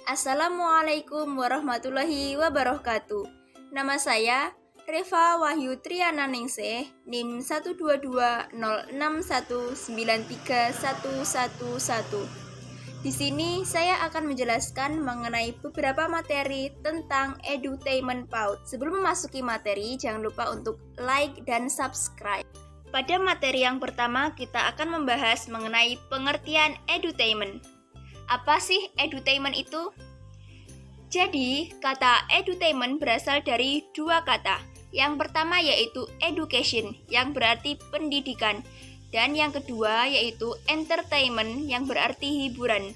Assalamualaikum warahmatullahi wabarakatuh. Nama saya Reva Wahyu Triana Ningsih, NIM 12206193111. Di sini saya akan menjelaskan mengenai beberapa materi tentang edutainment PAUD. Sebelum memasuki materi, jangan lupa untuk like dan subscribe. Pada materi yang pertama, kita akan membahas mengenai pengertian edutainment. Apa sih edutainment itu? Jadi, kata edutainment berasal dari dua kata. Yang pertama yaitu education, yang berarti pendidikan. Dan yang kedua yaitu entertainment, yang berarti hiburan.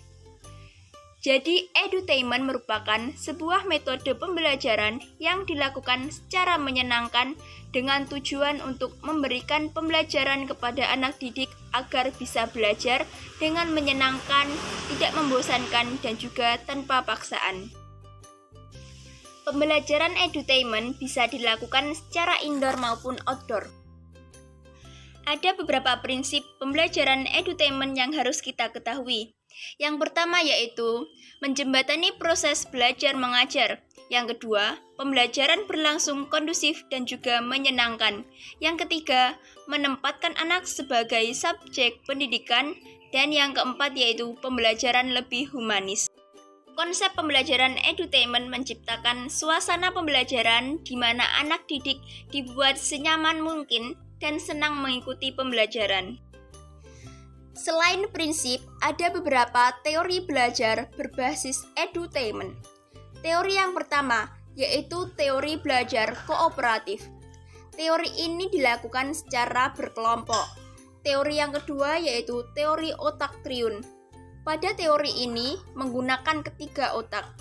Jadi, edutainment merupakan sebuah metode pembelajaran yang dilakukan secara menyenangkan dengan tujuan untuk memberikan pembelajaran kepada anak didik agar bisa belajar dengan menyenangkan, tidak membosankan, dan juga tanpa paksaan. Pembelajaran edutainment bisa dilakukan secara indoor maupun outdoor. Ada beberapa prinsip pembelajaran edutainment yang harus kita ketahui. Yang pertama yaitu menjembatani proses belajar mengajar. Yang kedua, pembelajaran berlangsung kondusif dan juga menyenangkan. Yang ketiga, menempatkan anak sebagai subjek pendidikan. Dan yang keempat yaitu pembelajaran lebih humanis. Konsep pembelajaran edutainment menciptakan suasana pembelajaran di mana anak didik dibuat senyaman mungkin dan senang mengikuti pembelajaran. Selain prinsip, ada beberapa teori belajar berbasis edutainment. Teori yang pertama yaitu teori belajar kooperatif. Teori ini dilakukan secara berkelompok. Teori yang kedua yaitu teori otak triun. Pada teori ini menggunakan ketiga otak.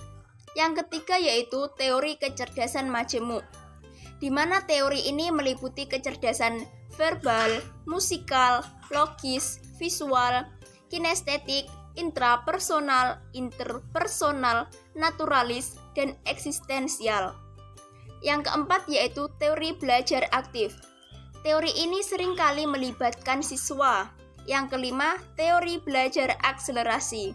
Yang ketiga yaitu teori kecerdasan majemuk, di mana teori ini meliputi kecerdasan verbal, musikal, logis, visual, kinestetik, intrapersonal, interpersonal, naturalis, dan eksistensial. Yang keempat yaitu teori belajar aktif. Teori ini seringkali melibatkan siswa. Yang kelima, teori belajar akselerasi.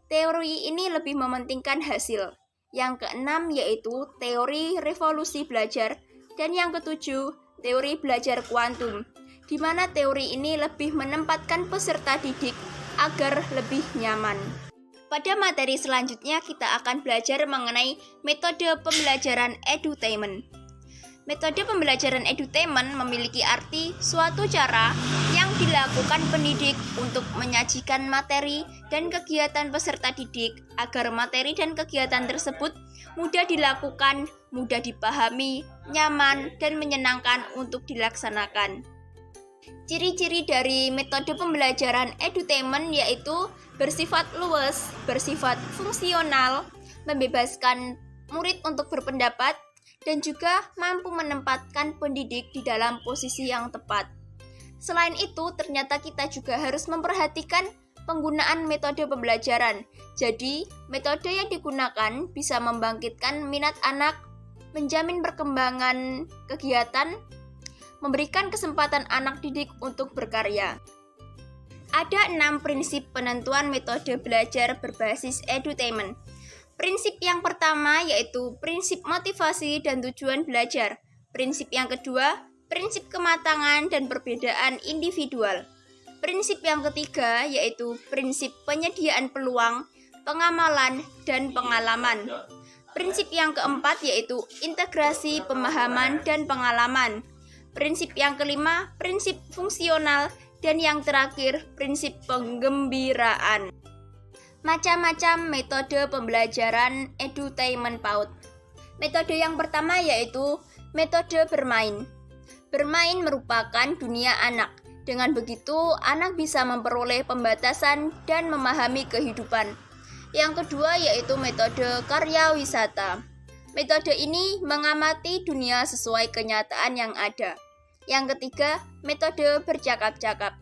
Teori ini lebih mementingkan hasil. Yang keenam yaitu teori revolusi belajar. Dan yang ketujuh, teori belajar kuantum, di mana teori ini lebih menempatkan peserta didik agar lebih nyaman. Pada materi selanjutnya kita akan belajar mengenai metode pembelajaran edutainment. Metode pembelajaran edutainment memiliki arti suatu cara yang dilakukan pendidik untuk menyajikan materi dan kegiatan peserta didik agar materi dan kegiatan tersebut mudah dilakukan, mudah dipahami, nyaman, dan menyenangkan untuk dilaksanakan. Ciri-ciri dari metode pembelajaran edutainment yaitu bersifat luas, bersifat fungsional, membebaskan murid untuk berpendapat, dan juga mampu menempatkan pendidik di dalam posisi yang tepat. Selain itu, ternyata kita juga harus memperhatikan penggunaan metode pembelajaran. Jadi, metode yang digunakan bisa membangkitkan minat anak, menjamin perkembangan kegiatan, memberikan kesempatan anak didik untuk berkarya. Ada 6 prinsip penentuan metode belajar berbasis edutainment. Prinsip yang pertama yaitu prinsip motivasi dan tujuan belajar. Prinsip yang kedua, prinsip kematangan dan perbedaan individual. Prinsip yang ketiga yaitu prinsip penyediaan peluang, pengamalan, dan pengalaman. Prinsip yang keempat yaitu integrasi pemahaman dan pengalaman. Prinsip yang kelima, prinsip fungsional, dan yang terakhir, prinsip penggembiraan. Macam-macam metode pembelajaran edutainment PAUD. Metode yang pertama yaitu metode bermain. Bermain merupakan dunia anak. Dengan begitu, anak bisa memperoleh pembatasan dan memahami kehidupan. Yang kedua yaitu metode karya wisata. Metode ini mengamati dunia sesuai kenyataan yang ada. Yang ketiga, metode bercakap-cakap.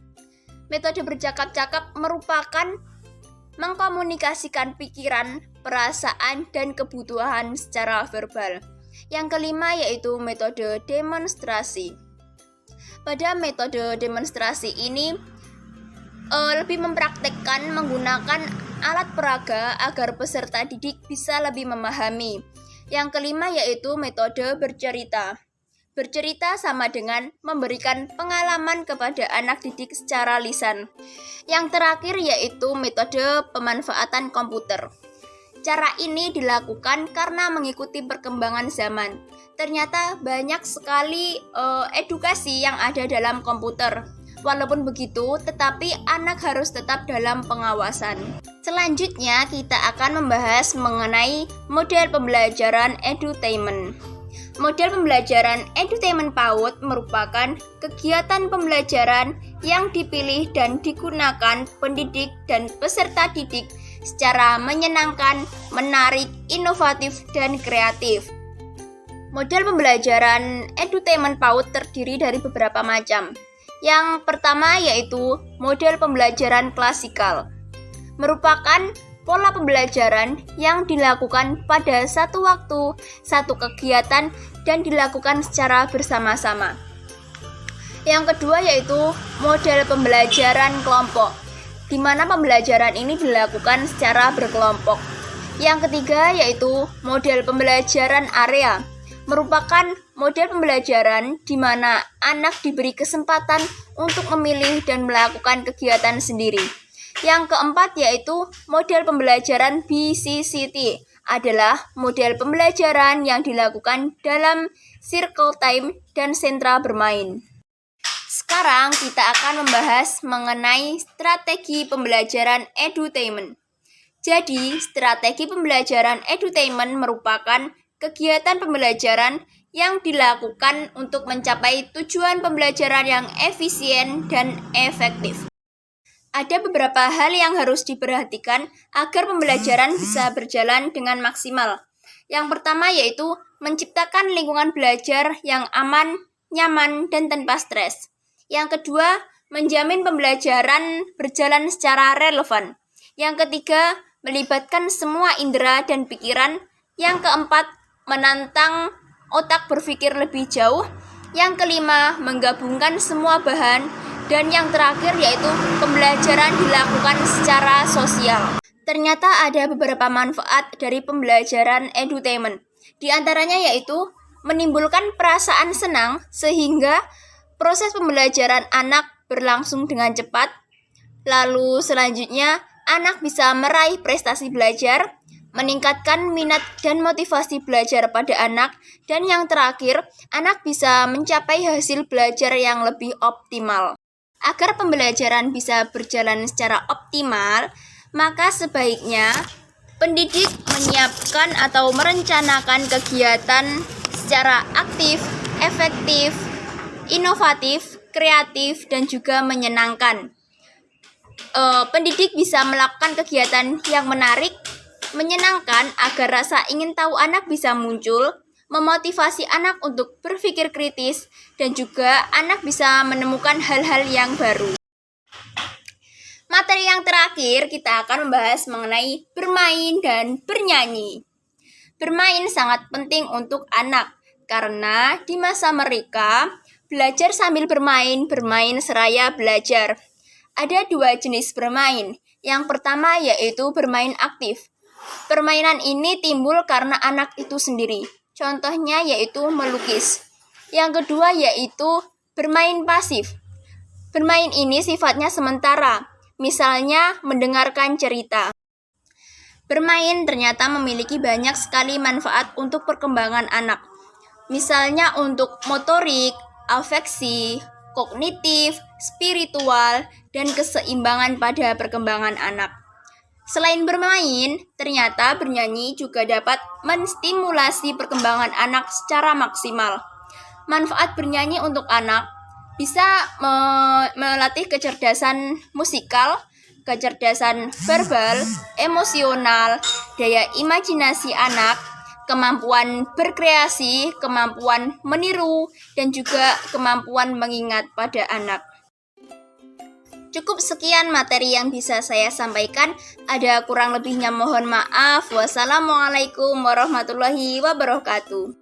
Metode bercakap-cakap merupakan mengkomunikasikan pikiran, perasaan, dan kebutuhan secara verbal. Yang kelima yaitu metode demonstrasi. Pada metode demonstrasi ini lebih mempraktekkan menggunakan alat peraga agar peserta didik bisa lebih memahami. Yang kelima yaitu metode bercerita. Bercerita sama dengan memberikan pengalaman kepada anak didik secara lisan. Yang terakhir yaitu metode pemanfaatan komputer. Cara ini dilakukan karena mengikuti perkembangan zaman. Ternyata banyak sekali edukasi yang ada dalam komputer. Walaupun begitu, tetapi anak harus tetap dalam pengawasan. Selanjutnya, kita akan membahas mengenai model pembelajaran edutainment. Model pembelajaran edutainment PAUD merupakan kegiatan pembelajaran yang dipilih dan digunakan pendidik dan peserta didik secara menyenangkan, menarik, inovatif, dan kreatif. Model pembelajaran edutainment PAUD terdiri dari beberapa macam. Yang pertama yaitu model pembelajaran klasikal. Merupakan pola pembelajaran yang dilakukan pada satu waktu, satu kegiatan, dan dilakukan secara bersama-sama. Yang kedua yaitu model pembelajaran kelompok, di mana pembelajaran ini dilakukan secara berkelompok. Yang ketiga yaitu model pembelajaran area, merupakan model pembelajaran di mana anak diberi kesempatan untuk memilih dan melakukan kegiatan sendiri. Yang keempat yaitu model pembelajaran BCCT, adalah model pembelajaran yang dilakukan dalam circle time dan sentra bermain. Sekarang kita akan membahas mengenai strategi pembelajaran edutainment. Jadi, strategi pembelajaran edutainment merupakan kegiatan pembelajaran yang dilakukan untuk mencapai tujuan pembelajaran yang efisien dan efektif. Ada beberapa hal yang harus diperhatikan agar pembelajaran bisa berjalan dengan maksimal. Yang pertama yaitu menciptakan lingkungan belajar yang aman, nyaman, dan tanpa stres. Yang kedua, menjamin pembelajaran berjalan secara relevan. Yang ketiga, melibatkan semua indera dan pikiran. Yang keempat, menantang otak berpikir lebih jauh. Yang kelima, menggabungkan semua bahan. Dan yang terakhir yaitu pembelajaran dilakukan secara sosial. Ternyata ada beberapa manfaat dari pembelajaran edutainment. Di antaranya yaitu menimbulkan perasaan senang sehingga proses pembelajaran anak berlangsung dengan cepat. Lalu selanjutnya anak bisa meraih prestasi belajar, meningkatkan minat dan motivasi belajar pada anak, dan yang terakhir, anak bisa mencapai hasil belajar yang lebih optimal. Agar pembelajaran bisa berjalan secara optimal, maka sebaiknya pendidik menyiapkan atau merencanakan kegiatan secara aktif, efektif, inovatif, kreatif, dan juga menyenangkan. Pendidik bisa melakukan kegiatan yang menarik, menyenangkan agar rasa ingin tahu anak bisa muncul, memotivasi anak untuk berpikir kritis, dan juga anak bisa menemukan hal-hal yang baru. Materi yang terakhir kita akan membahas mengenai bermain dan bernyanyi. Bermain sangat penting untuk anak karena di masa mereka belajar sambil bermain, bermain seraya belajar. Ada dua jenis bermain. Yang pertama yaitu bermain aktif. Permainan ini timbul karena anak itu sendiri. Contohnya yaitu melukis. Yang kedua yaitu bermain pasif. Bermain ini sifatnya sementara, misalnya mendengarkan cerita. Bermain ternyata memiliki banyak sekali manfaat untuk perkembangan anak. Misalnya untuk motorik, afeksi, kognitif, spiritual, dan keseimbangan pada perkembangan anak. Selain bermain, ternyata bernyanyi juga dapat menstimulasi perkembangan anak secara maksimal. Manfaat bernyanyi untuk anak bisa melatih kecerdasan musikal, kecerdasan verbal, emosional, daya imajinasi anak, kemampuan berkreasi, kemampuan meniru, dan juga kemampuan mengingat pada anak. Cukup sekian materi yang bisa saya sampaikan. Ada kurang lebihnya mohon maaf. Wassalamualaikum warahmatullahi wabarakatuh.